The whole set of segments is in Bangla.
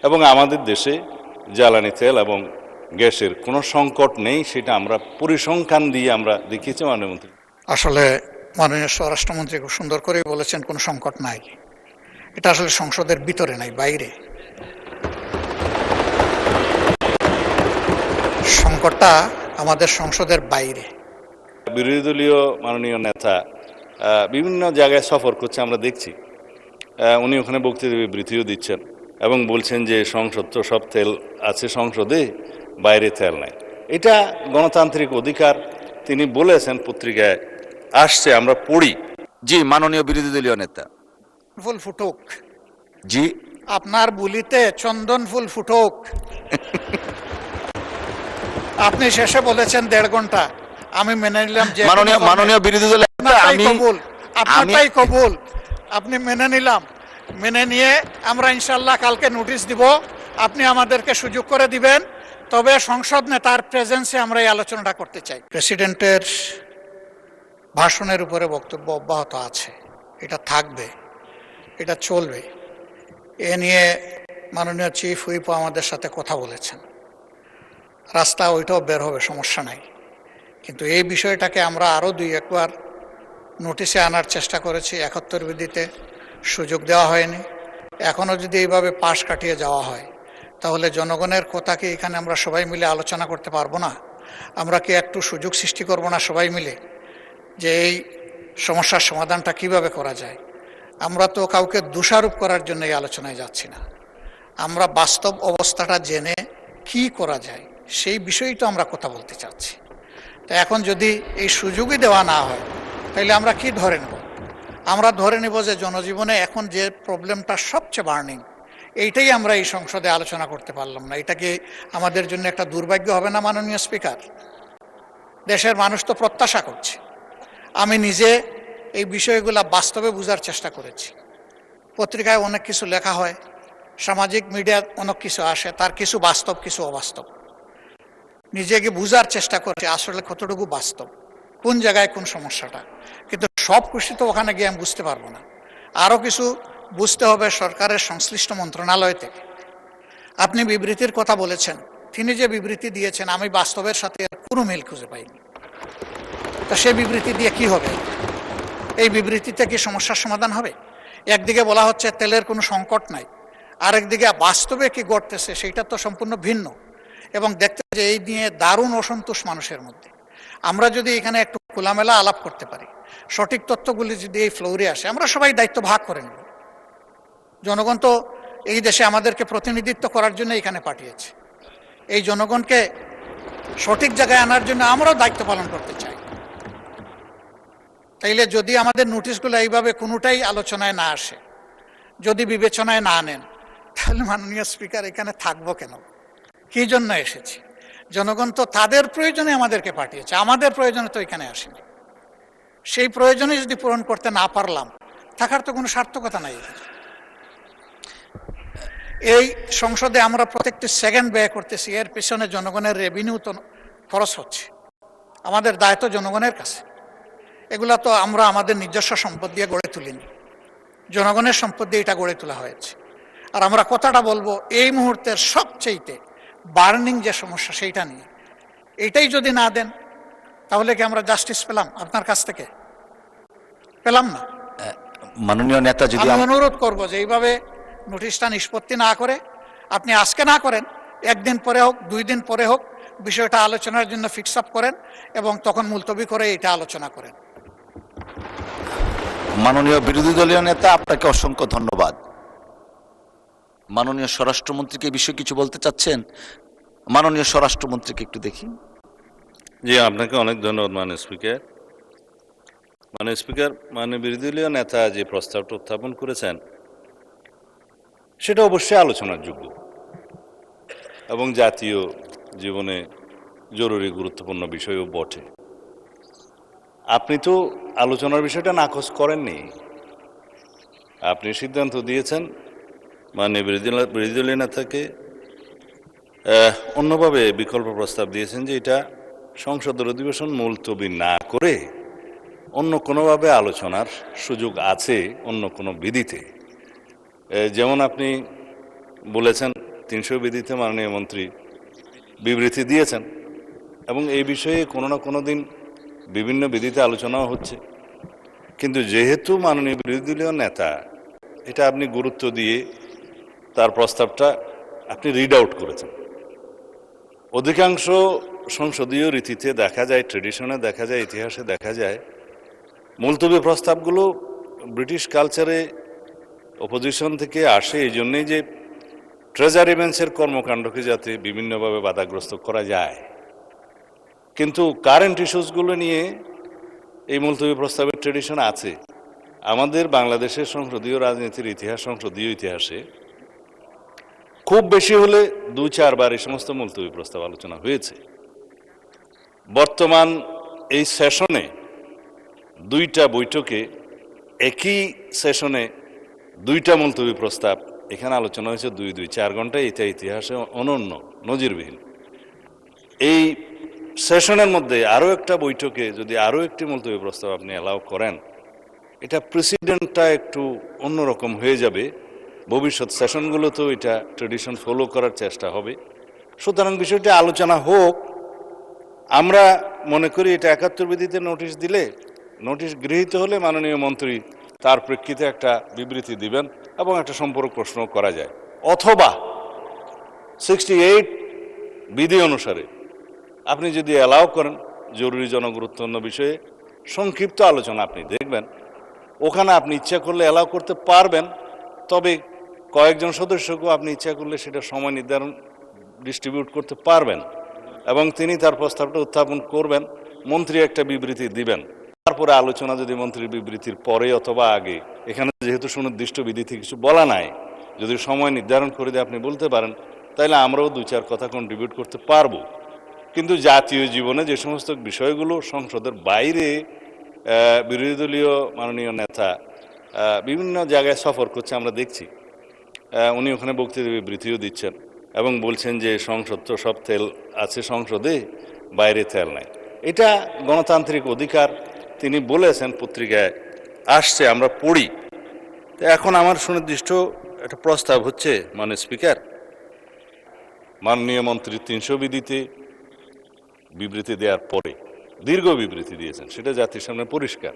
এবং আমাদের দেশে জ্বালানি তেল এবং গ্যাসের কোনো সংকট নেই, সেটা আমরা পরিসংখ্যান দিয়ে আমরা দেখিয়েছি মাননীয় মন্ত্রী। আসলে মাননীয় স্বরাষ্ট্রমন্ত্রী খুব সুন্দর করেই বলেছেন কোনো সংকট নাই। এটা আসলে সংসদের ভিতরে নাই, বাইরে। সংকটটা আমাদের সংসদের বাইরে। বিরোধী দলীয় মাননীয় নেতা বিভিন্ন জায়গায় সফর করছে, আমরা দেখছি। উনি ওখানে বক্তৃতা বিবৃতিও দিচ্ছেন এবং বলছেন যে সংসদ তো সব তেল আছে সংসদে, বাইরে তেল নাই। এটা গণতান্ত্রিক অধিকার, তিনি বলেছেন, পত্রিকায় আসছে, আমরা পড়ি। জি, মাননীয় বিরোধী দলীয় নেতা। ফুল ফুটুক, জি, আপনার বুলিতে চন্দন ফুল ফুটুক। আপনি শেষে বলেছেন 1.5 ঘন্টা, আমি মেনে নিলাম যে মাননীয় বিরোধী দলীয় নেতা, আপনারটাই কবুল, আপনি মেনে নিলাম। মেনে নিয়ে আমরা ইনশাল্লাহ কালকে নোটিশ দিব, আপনি আমাদেরকে সুযোগ করে দিবেন। তবে সংসদ নেতার প্রেজেন্সে আমরা এই আলোচনাটা করতে চাই। প্রেসিডেন্টের ভাষণের উপরে বক্তব্য অব্যাহত আছে, এটা থাকবে, এটা চলবে। এ নিয়ে মাননীয় চিফ হুইপও আমাদের সাথে কথা বলেছেন। রাস্তা ওইটাও বের হবে, সমস্যা নাই। কিন্তু এই বিষয়টাকে আমরা আরও 2-1 বার নোটিশে আনার চেষ্টা করেছি, 71 বিধিতে সুযোগ দেওয়া হয়নি। এখনও যদি এইভাবে পাশ কাটিয়ে যাওয়া হয়, তাহলে জনগণের কথাকে এখানে আমরা সবাই মিলে আলোচনা করতে পারবো না? আমরা কি একটু সুযোগ সৃষ্টি করব না সবাই মিলে, যে এই সমস্যার সমাধানটা কিভাবে করা যায়? আমরা তো কাউকে দোষারোপ করার জন্য এই আলোচনায় যাচ্ছি না, আমরা বাস্তব অবস্থাটা জেনে কি করা যায় সেই বিষয়েই তো আমরা কথা বলতে চাচ্ছি। তো এখন যদি এই সুযোগই দেওয়া না হয়, তাহলে আমরা কি ধরে নেব? আমরা ধরে নেব যে জনজীবনে এখন যে প্রবলেমটা সবচেয়ে বার্নিং, এইটাই আমরা এই সংসদে আলোচনা করতে পারলাম না। এটা কি আমাদের জন্য একটা দুর্ভাগ্য হবে না মাননীয় স্পিকার? দেশের মানুষ তো প্রত্যাশা করছে। আমি নিজে এই বিষয়গুলো বাস্তবে বোঝার চেষ্টা করেছি। পত্রিকায় অনেক কিছু লেখা হয়, সামাজিক মিডিয়ায় অনেক কিছু আসে, তার কিছু বাস্তব কিছু অবাস্তব। নিজেকে বোঝার চেষ্টা করছি আসলে কতটুকু বাস্তব, কোন জায়গায় কোন সমস্যাটা। কিন্তু সব খুশি তো ওখানে গিয়ে আমি বুঝতে পারবো না, আরও কিছু বুঝতে হবে সরকারের সংশ্লিষ্ট মন্ত্রণালয় থেকে। আপনি বিবৃতির কথা বলেছেন, তিনি যে বিবৃতি দিয়েছেন আমি বাস্তবের সাথে কোনো মিল খুঁজে পাইনি। তা সে বিবৃতি দিয়ে কি হবে? এই বিবৃতিতে কি সমস্যার সমাধান হবে? একদিকে বলা হচ্ছে তেলের কোনো সংকট নাই, আরেকদিকে বাস্তবে কি ঘটতেছে সেইটা তো সম্পূর্ণ ভিন্ন। এবং দেখতে যে এই নিয়ে দারুণ অসন্তোষ মানুষের মধ্যে। আমরা যদি এখানে একটু খোলামেলা আলাপ করতে পারি, সঠিক তথ্যগুলি যদি এই ফ্লোরে আসে, আমরা সবাই দায়িত্ব ভাগ করে নেব। জনগণ তো এই দেশে আমাদেরকে প্রতিনিধিত্ব করার জন্য এখানে পাঠিয়েছে। এই জনগণকে সঠিক জায়গায় আনার জন্য আমরাও দায়িত্ব পালন করতে চাই। তাইলে যদি আমাদের নোটিশগুলো এইভাবে কোনোটাই আলোচনায় না আসে, যদি বিবেচনায় না নেন, তাহলে মাননীয় স্পিকার এখানে থাকবো কেন? কি জন্য এসেছি? জনগণ তো তাদের প্রয়োজনে আমাদেরকে পাঠিয়েছে, আমাদের প্রয়োজনে তো এখানে আসেনি। সেই প্রয়োজনে যদি পূরণ করতে না পারলাম, থাকার তো কোনো সার্থকতা নাই। এই সংসদে আমরা প্রত্যেকটি সেকেন্ড ব্যয় করতেছি, এর পেছনে জনগণের রেভিনিউ তো খরচ হচ্ছে। আমাদের দায়িত্ব জনগণের কাছে। এগুলা তো আমরা আমাদের নিজস্ব সম্পদ দিয়ে গড়ে তুলিনি, জনগণের সম্পদ দিয়ে এটা গড়ে তোলা হয়েছে। আর আমরা কথাটা বলবো এই মুহূর্তের সবচেয়ে বার্নিং যে সমস্যা সেইটা নিয়ে। এইটাই যদি না দেন, তাহলে কি আমরা জাস্টিস পেলাম আপনার কাছ থেকে? পেলাম না। মাননীয় নেতা, যদি আমি অনুরোধ করবো যে এইভাবে নোটিশটা নিষ্পত্তি না করে, আপনি আজকে না করেন, 1 দিন পরে হোক, 2 দিন পরে হোক, বিষয়টা আলোচনার জন্য ফিক্স আপ করেন এবং তখন মুলতবি করে এটা আলোচনা করেন। মাননীয় বিরোধী দলীয় নেতা, আপনাকে অসংখ্য ধন্যবাদ। মাননীয় স্বরাষ্ট্রমন্ত্রীকে এই বিষয়ে কিছু বলতে চাচ্ছেন? মাননীয় স্বরাষ্ট্রমন্ত্রীকে একটু দেখি। জি, আপনাকে অনেক ধন্যবাদ মাননীয় স্পিকার। মাননীয় স্পিকার, মাননীয় বিরোধী দলীয় নেতা যে প্রস্তাবটা উত্থাপন করেছেন সেটা অবশ্যই আলোচনার যোগ্য এবং জাতীয় জীবনে জরুরি গুরুত্বপূর্ণ বিষয়ও বটে। আপনি তো আলোচনার বিষয়টা নাকচ করেননি, আপনি সিদ্ধান্ত দিয়েছেন মাননীয় বিরোধী দলীয় নেতাকে অন্যভাবে বিকল্প প্রস্তাব দিয়েছেন যে এটা সংসদের অধিবেশন মুলতবি না করে অন্য কোনোভাবে আলোচনার সুযোগ আছে, অন্য কোনো বিধিতে। যেমন আপনি বলেছেন 300 বিধিতে মাননীয় মন্ত্রী বিবৃতি দিয়েছেন এবং এই বিষয়ে কোনো না কোনো দিন বিভিন্ন বিধিতে আলোচনাও হচ্ছে। কিন্তু যেহেতু মাননীয় বিরোধী দলীয় নেতা এটা আপনি গুরুত্ব দিয়ে তার প্রস্তাবটা আপনি রিড আউট করেছেন, অধিকাংশ সংসদীয় রীতিতে দেখা যায়, ট্রেডিশনে দেখা যায়, ইতিহাসে দেখা যায়, মুলতবি প্রস্তাবগুলো ব্রিটিশ কালচারে অপোজিশন থেকে আসে এই জন্যেই যে ট্রেজারি বেঞ্চের কর্মকাণ্ডকে যাতে বিভিন্নভাবে বাধাগ্রস্ত করা যায়। কিন্তু কারেন্ট ইস্যুসগুলো নিয়ে এই মুলতবি প্রস্তাবের ট্রেডিশন আছে। আমাদের বাংলাদেশের সংসদীয় রাজনীতির ইতিহাস, সংসদীয় ইতিহাসে খুব বেশি হলে 2-4 বার এই সমস্ত মুলতবি প্রস্তাব আলোচনা হয়েছে। বর্তমান এই সেশনে 2টা বৈঠকে একই সেশনে 2টা মুলতবি প্রস্তাব এখানে আলোচনা হয়েছে 4 ঘন্টা। এটা ইতিহাসে অনন্য, নজিরবিহীন। এই সেশনের মধ্যে আরও একটা বৈঠকে যদি আরও একটি মুলতবি প্রস্তাব আপনি অ্যালাউ করেন, এটা প্রেসিডেন্টটা একটু অন্যরকম হয়ে যাবে। ভবিষ্যৎ সেশনগুলোতেও এটা ট্রেডিশন ফলো করার চেষ্টা হবে। সুতরাং বিষয়টি আলোচনা হোক। আমরা মনে করি এটা 71 বিধিতে নোটিশ দিলে, নোটিশ গৃহীত হলে মাননীয় মন্ত্রী তার প্রেক্ষিতে একটা বিবৃতি দিবেন এবং একটা সম্পর্ক প্রশ্ন করা যায়। অথবা 68 বিধি অনুসারে আপনি যদি অ্যালাউ করেন জরুরি জনগুরুত্বপূর্ণ বিষয়ে সংক্ষিপ্ত আলোচনা আপনি দেখবেন, ওখানে আপনি ইচ্ছা করলে অ্যালাউ করতে পারবেন। তবে কয়েকজন সদস্যকেও আপনি ইচ্ছা করলে সেটা সময় নির্ধারণ ডিস্ট্রিবিউট করতে পারবেন এবং তিনি তার প্রস্তাবটা উত্থাপন করবেন, মন্ত্রী একটা বিবৃতি দিবেন। তারপরে আলোচনা যদি মন্ত্রীর বিবৃতির পরে অথবা আগে, এখানে যেহেতু সুনির্দিষ্ট বিধিতে কিছু বলা নাই, যদি সময় নির্ধারণ করে দিয়ে আপনি বলতে পারেন, তাহলে আমরাও 2-4 কথা কন্ট্রিবিউট করতে পারবো। কিন্তু জাতীয় জীবনে যে সমস্ত বিষয়গুলো সংসদের বাইরে বিরোধী দলীয় মাননীয় নেতা বিভিন্ন জায়গায় সফর করছে আমরা দেখছি, উনি ওখানে বক্তৃতা বিবৃতিও দিচ্ছেন এবং বলছেন যে সংসদ তো সব তেল আছে সংসদে, বাইরে তেল নাই। এটা গণতান্ত্রিক অধিকার, তিনি বলেছেন, পত্রিকায় আসছে, আমরা পড়ি। তো এখন আমার সুনির্দিষ্ট একটা প্রস্তাব হচ্ছে, মানে স্পিকার, মাননীয় মন্ত্রী 300 বিধিতে বিবৃতি দেওয়ার পরে দীর্ঘ বিবৃতি দিয়েছেন, সেটা জাতির সামনে পরিষ্কার,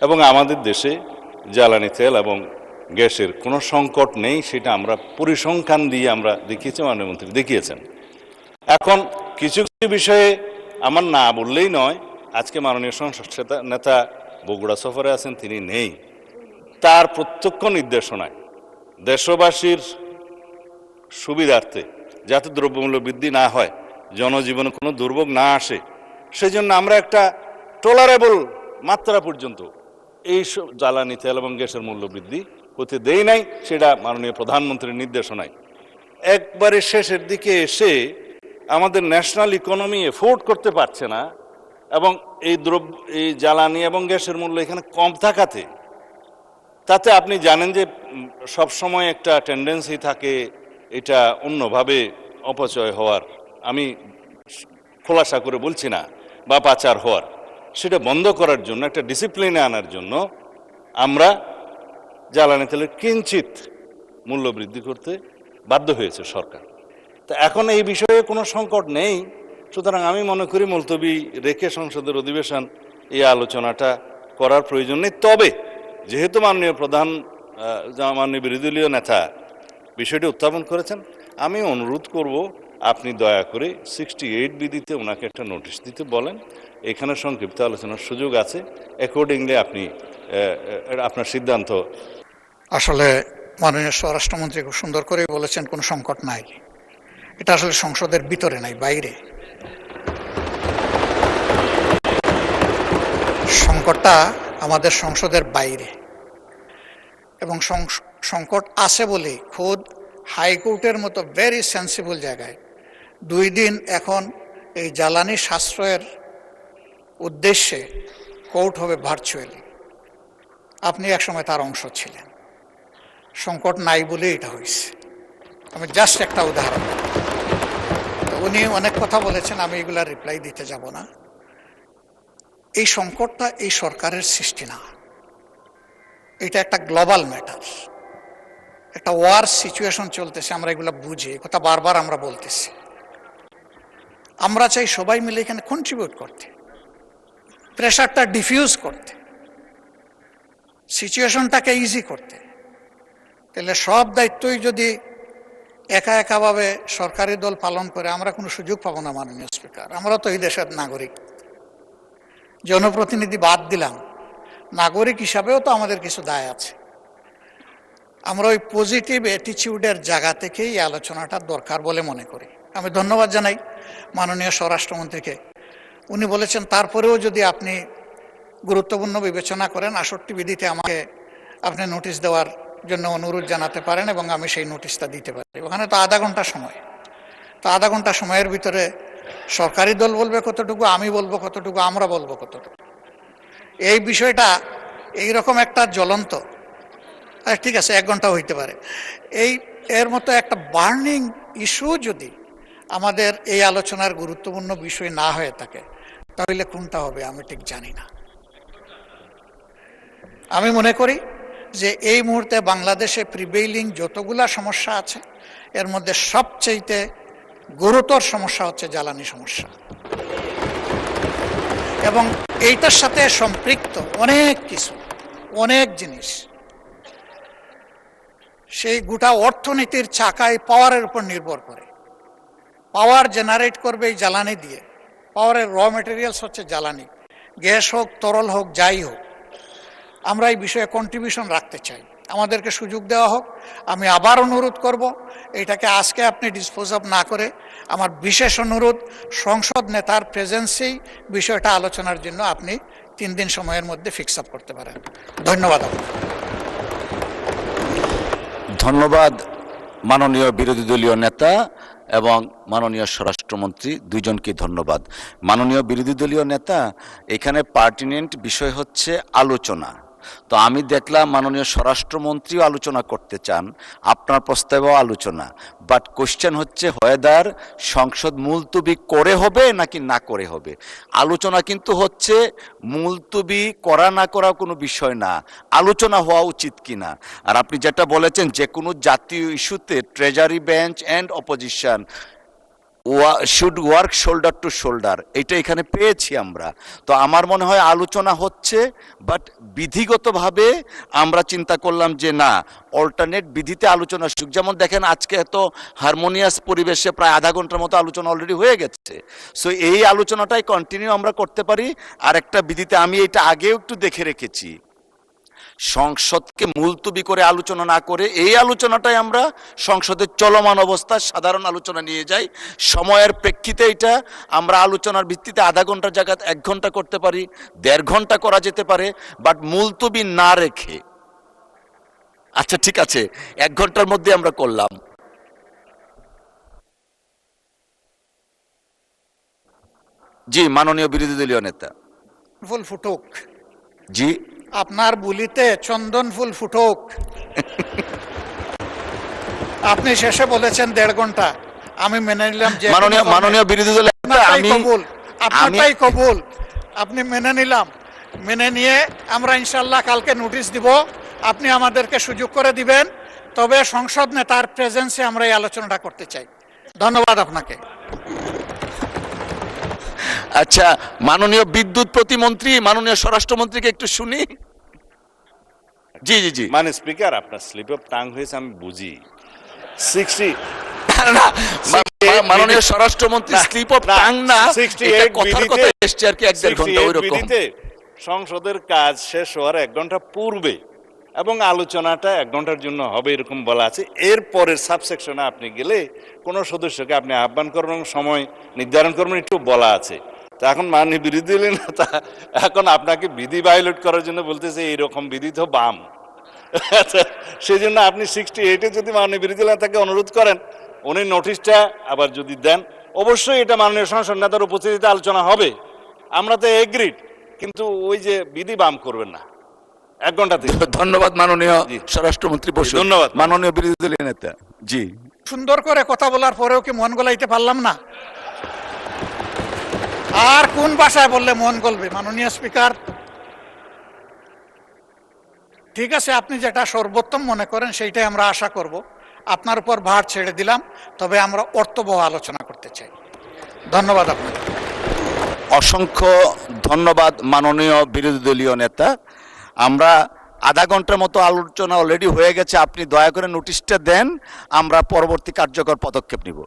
এবং আমাদের দেশে জ্বালানি তেল এবং গ্যাসের কোনো সংকট নেই, সেটা আমরা পরিসংখ্যান দিয়ে আমরা দেখিয়েছি, মাননীয় মন্ত্রী দেখিয়েছেন। এখন কিছু কিছু বিষয়ে আমার না বললেই নয়। আজকে মাননীয় সংসদ নেতা বগুড়া সফরে আছেন, তিনি নেই। তার প্রত্যক্ষ নির্দেশনায় দেশবাসীর সুবিধার্থে যাতে দ্রব্যমূল্য বৃদ্ধি না হয়, জনজীবনে কোনো দুর্ভোগ না আসে, সেজন্য আমরা একটা টলারেবল মাত্রা পর্যন্ত এই জ্বালানি তেল এবং গ্যাসের মূল্য বৃদ্ধি হতে দেই নাই। সেটা মাননীয় প্রধানমন্ত্রীর নির্দেশনায়। একবারে শেষের দিকে এসে আমাদের ন্যাশনাল ইকোনমি এফোর্ড করতে পারছে না এবং এই জ্বালানি এবং গ্যাসের মূল্য এখানে কম থাকাতে, তাতে আপনি জানেন যে সব সময় একটা টেন্ডেন্সি থাকে এটা অন্যভাবে অপচয় হওয়ার, আমি খোলাসা করে বলছি না, বা পাচার হওয়ার, সেটা বন্ধ করার জন্য, একটা ডিসিপ্লিনে আনার জন্য আমরা জ্বালানি তেলের কিঞ্চিত মূল্য বৃদ্ধি করতে বাধ্য হয়েছে সরকার। তা এখন এই বিষয়ে কোনো সংকট নেই। সুতরাং আমি মনে করি মুলতবি রেখে সংসদের অধিবেশন এই আলোচনাটা করার প্রয়োজন নেই। তবে যেহেতু মাননীয় মাননীয় বিরোধী দলীয় নেতা বিষয়টি উত্থাপন করেছেন, আমি অনুরোধ করব আপনি দয়া করে 68 বিধিতে ওনাকে একটা নোটিশ দিতে বলেন। এখানে সংক্ষিপ্ত আলোচনার সুযোগ আছে, অ্যাকর্ডিংলি আপনি আপনার সিদ্ধান্ত। আসলে মাননীয় স্বরাষ্ট্রমন্ত্রী খুব সুন্দর করে বলেছেন কোনো সংকট নাই। এটা আসলে সংসদের ভিতরে নাই, বাইরে। সংকটটা আমাদের সংসদের বাইরে, এবং সংকট আছে বলে খোদ হাইকোর্টের মতো ভেরি সেন্সিবল জায়গায় 2 দিন এখন এই জ্বালানি সাশ্রয়ের উদ্দেশ্যে কোর্ট হবে ভার্চুয়ালি। আপনি একসময় তার অংশ ছিলেন। সংকট নাই বলে এটা হয়েছে। আমি জাস্ট একটা উদাহরণ। উনি অনেক কথা বলেছেন, আমি এগুলা রিপ্লাই দিতে যাব না। এই সংকটটা এই সরকারের সৃষ্টি না, এটা একটা গ্লোবাল ম্যাটার, একটা ওয়ার সিচুয়েশন চলতেছে, আমরা এগুলো বুঝি, এই কথা বারবার আমরা বলতেছি। আমরা চাই সবাই মিলে এখানে কন্ট্রিবিউট করতে, প্রেশারটা ডিফিউজ করতে, সিচুয়েশনটাকে ইজি করতে। তাহলে সব দায়িত্বই যদি একা একাভাবে সরকারি দল পালন করে, আমরা কোনো সুযোগ পাবো না। মাননীয় স্পিকার, আমরা তো এই দেশের নাগরিক, জনপ্রতিনিধি বাদ দিলাম, নাগরিক হিসাবেও তো আমাদের কিছু দায় আছে। আমরা ওই পজিটিভ অ্যাটিটিউডের জায়গা থেকেই এই আলোচনাটা দরকার বলে মনে করি। আমি ধন্যবাদ জানাই মাননীয় স্বরাষ্ট্রমন্ত্রীকে। উনি বলেছেন তারপরেও যদি আপনি গুরুত্বপূর্ণ বিবেচনা করেন, ৬৮ বিধিতে আমাকে আপনি নোটিশ দেওয়ার জন্য অনুরোধ জানাতে পারেন এবং আমি সেই নোটিশটা দিতে পারি। ওখানে তো আধা ঘন্টা সময়, তো আধা ঘন্টা সময়ের ভিতরে সরকারি দল বলবে কতটুকু, আমি বলবো কতটুকু, আমরা বলবো কতটুকু। এই বিষয়টা এইরকম একটা জ্বলন্ত, ঠিক আছে ১ ঘন্টা হইতে পারে, এর মতো একটা বার্নিং ইস্যু যদি আমাদের এই আলোচনার গুরুত্বপূর্ণ বিষয় না হয়ে থাকে, তাহলে কোনটা হবে আমি ঠিক জানি না। আমি মনে করি যে এই মুহূর্তে বাংলাদেশে প্রিভেইলিং যতগুলা সমস্যা আছে, এর মধ্যে সবচেয়ে গুরুতর সমস্যা হচ্ছে জ্বালানি সমস্যা, এবং এইটার সাথে সম্পৃক্ত অনেক কিছু, অনেক জিনিস। সেই গোটা অর্থনীতির চাকায় পাওয়ারের উপর নির্ভর করে। পাওয়ার জেনারেট করবে এই জ্বালানি দিয়ে। পাওয়ারের র মেটেরিয়ালস হচ্ছে জ্বালানি, গ্যাস হোক, তরল হোক, যাই হোক। আমরা এই বিষয়ে কন্ট্রিবিউশন রাখতে চাই, আমাদেরকে সুযোগ দেওয়া হোক। আমি আবার অনুরোধ করব, এটাকে আজকে আপনি ডিসপোজ অফ না করে, আমার বিশেষ অনুরোধ, সংসদ নেতার প্রেজেন্সেই বিষয়টা আলোচনার জন্য আপনি 3 দিন সময়ের মধ্যে ফিক্স আপ করতে পারেন। ধন্যবাদ আপনাকে। ধন্যবাদ মাননীয় বিরোধী দলীয় নেতা এবং মাননীয় স্বরাষ্ট্রমন্ত্রী, দুইজনকে ধন্যবাদ। মাননীয় বিরোধী দলীয় নেতা, এখানে পার্টিনেন্ট বিষয় হচ্ছে আলোচনা। তো আমি দেখলাম মাননীয় স্বরাষ্ট্রমন্ত্রীও আলোচনা করতে চান, আপনার প্রস্তাবেও আলোচনা, বাট কোশ্চেন হচ্ছে হোয়েদার সংসদ মুলতবি করে হবে নাকি না করে হবে। আলোচনা কিন্তু হচ্ছে মুলতবি করা না করা কোনো বিষয় না, আলোচনা হওয়া উচিত কিনা। আর আপনি যেটা বলেছেন, যে কোনো জাতীয় ইস্যুতে treasury bench and opposition should work shoulder two shoulder, এটা এখানে পেয়েছি আমরা। তো আমার মনে হয় আলোচনা হচ্ছে, বাট বিধিগতভাবে আমরা চিন্তা করলাম যে না, অল্টারনেট বিধিতে আলোচনা সুযোগ। যেমন দেখেন, আজকে এত হারমোনিয়াস পরিবেশে প্রায় আধা ঘন্টার মতো আলোচনা অলরেডি হয়ে গেছে। সো এই আলোচনাটাই কন্টিনিউ আমরা করতে পারি। আর একটা বিধিতে আমি এটা আগেও একটু দেখে রেখেছি, সংসদকে মুলতবি করে আলোচনা না করে এই আলোচনাটাই আমরা সংসদের চলমান অবস্থা সাধারণ আলোচনা নিয়ে যাই। সময়ের প্রেক্ষিতে এটা আমরা আলোচনার ভিত্তিতে আধা ঘন্টার জায়গায় 1 ঘন্টা করতে পারি, 1.5 ঘন্টা করা যেতে পারে, বাট মুলতবি না রেখে। আচ্ছা ঠিক আছে, 1 ঘন্টার মধ্যে আমরা করলাম। জি মাননীয় বিরোধী দলীয় নেতা। ফুল ফুটুক, জি আপনার বুলিতে চন্দন ফুল ফুটুক। আপনি শেষে বলেছেন 1.5 ঘন্টা, আমি মেনে নিলাম যে মাননীয় বিরোধী দলের নেতা, আপনারটাই কবুল, আপনি মেনে নিলাম। মেনে নিয়ে আমরা ইনশাল্লাহ কালকে নোটিশ দিব, আপনি আমাদেরকে সুযোগ করে দিবেন। তবে সংসদ নেতার প্রেজেন্সে আমরা এই আলোচনাটা করতে চাই। ধন্যবাদ আপনাকে। আচ্ছা, মাননীয় বিদ্যুৎ প্রতিমন্ত্রী, মাননীয় স্বরাষ্ট্রমন্ত্রীকে একটু শুনি। জি জি জি। মানে স্পিকার, আপনার স্লিপ অফ টাং হয়েছে আমি বুঝি। 60 মাননীয় স্বরাষ্ট্রমন্ত্রী স্লিপ অফ টাং না, এটা কথার কথা এসছে আর কি, 1.5 ঘন্টা ওইরকম। সংসদের কাজ শেষ হওয়ার 1 ঘন্টা পূর্বে এবং আলোচনাটা 1 ঘন্টার জন্য হবে এরকম বলা আছে। এরপরের সাবসেকশনে আপনি গেলে কোনো সদস্যকে আপনি আহ্বান করবেন, সময় নির্ধারণ করবেন, একটু বলা আছে। তা এখন মাননীয় বিরোধী দলীয় নেতা এখন আপনাকে বিধি ভায়োলেট করার জন্য বলতেছে এইরকম বিধি তো বাম। সেই জন্য আপনি 68-এ যদি মাননীয় বিরোধী দলীয় নেতাকে অনুরোধ করেন, উনি নোটিশটা আবার যদি দেন, অবশ্যই এটা মাননীয় সংসদ নেতার উপস্থিতিতে আলোচনা হবে। আমরা তো এগ্রিড, কিন্তু ওই যে বিধি বাম করবেন না। 1 ঘন্টা থেকে। ধন্যবাদ মাননীয় স্বরাষ্ট্রমন্ত্রী বসু। ধন্যবাদ মাননীয় বিরোধী দলীয় নেতা। জি। সুন্দর করে কথা বলার পরেও কি মন গলাইতে পারলাম না? আর কোন ভাষায় বললে মন গলবে? মাননীয় স্পিকার, ঠিক আছে, আপনি যেটা সর্বোত্তম মনে করেন সেইটাই আমরা আশা করব। আপনার উপর ভার ছেড়ে দিলাম, তবে আমরা অর্থবহ আলোচনা করতে চাই। ধন্যবাদ আপনাকে। অসংখ্য ধন্যবাদ মাননীয় বিরোধী দলীয় নেতা। আমরা আধা ঘন্টার মতো আলোচনা অলরেডি হয়ে গেছে, আপনি দয়া করে নোটিশটা দেন, আমরা পরবর্তী কার্যকর পদক্ষেপ নিব।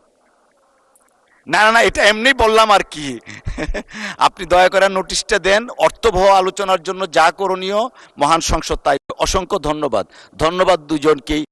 না না না, এটা এমনি বললাম আর কি। আপনি দয়া করে নোটিশটা দেন, অর্থবহ আলোচনার জন্য যা করণীয় মহান সংসদ তাই। অসংখ্য ধন্যবাদ, ধন্যবাদ দুজনকেই।